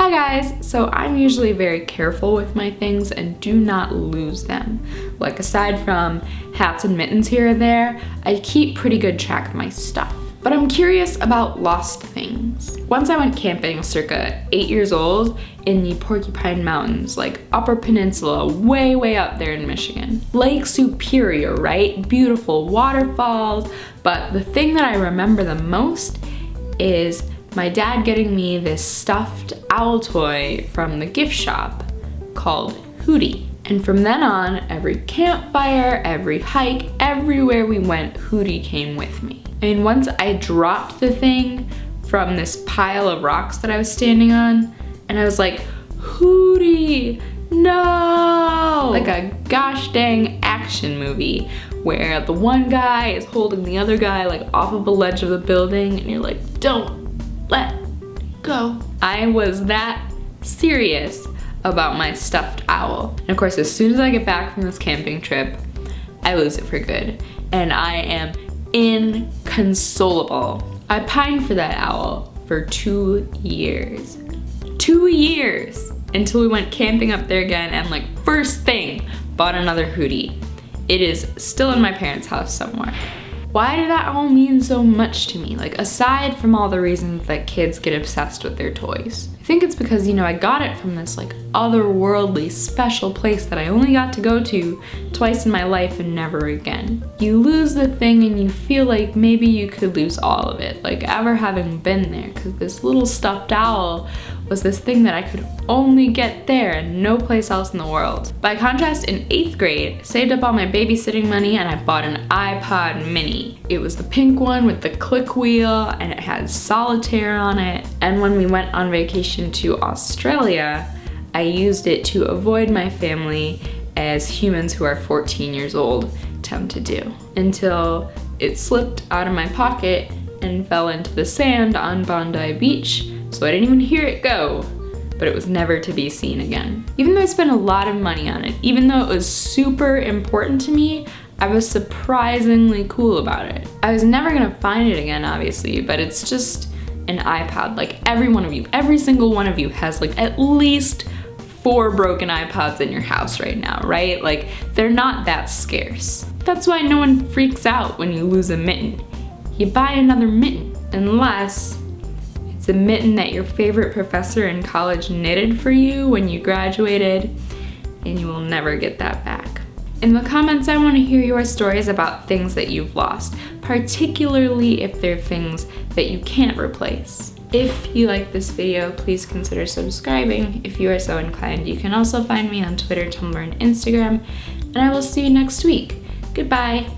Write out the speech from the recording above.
Hi guys, so I'm usually very careful with my things and do not lose them. Like aside from hats and mittens here or there, I keep pretty good track of my stuff. But I'm curious about lost things. Once I went camping circa 8 years old in the Porcupine Mountains, like Upper Peninsula, way up there in Michigan. Lake Superior, right? Beautiful waterfalls, but the thing that I remember the most is my dad getting me this stuffed owl toy from the gift shop called Hootie. And from then on, every campfire, every hike, everywhere we went, Hootie came with me. I mean, once I dropped the thing from this pile of rocks that I was standing on, and I was like, Hootie, no! Like a gosh dang action movie where the one guy is holding the other guy like off of a ledge of the building and you're like, don't let go. I was that serious about my stuffed owl. And of course, as soon as I get back from this camping trip, I lose it for good. And I am inconsolable. I pined for that owl for 2 years. 2 years! Until we went camping up there again and like first thing, bought another Hootie. It is still in my parents' house somewhere. Why did that all mean so much to me? Like aside from all the reasons that kids get obsessed with their toys. I think it's because, I got it from this like otherworldly special place that I only got to go to twice in my life and never again. You lose the thing and you feel like maybe you could lose all of it, like ever having been there, because this little stuffed owl was this thing that I could only get there and no place else in the world. By contrast, in 8th grade, I saved up all my babysitting money and I bought an iPod mini. It was the pink one with the click wheel and it had solitaire on it. And when we went on vacation to Australia, I used it to avoid my family as humans who are 14 years old tend to do, until it slipped out of my pocket and fell into the sand on Bondi Beach, so I didn't even hear it go, but it was never to be seen again. Even though I spent a lot of money on it, even though it was super important to me, I was surprisingly cool about it. I was never gonna find it again, obviously, but it's just an iPod. Like every single one of you has like at least 4 broken iPods in your house right now, right? Like they're not that scarce. That's why no one freaks out when you lose a mitten. You buy another mitten, unless it's a mitten that your favorite professor in college knitted for you when you graduated, and you will never get that back. In the comments, I want to hear your stories about things that you've lost, particularly if they're things that you can't replace. If you like this video, please consider subscribing if you are so inclined. You can also find me on Twitter, Tumblr, and Instagram, and I will see you next week. Goodbye.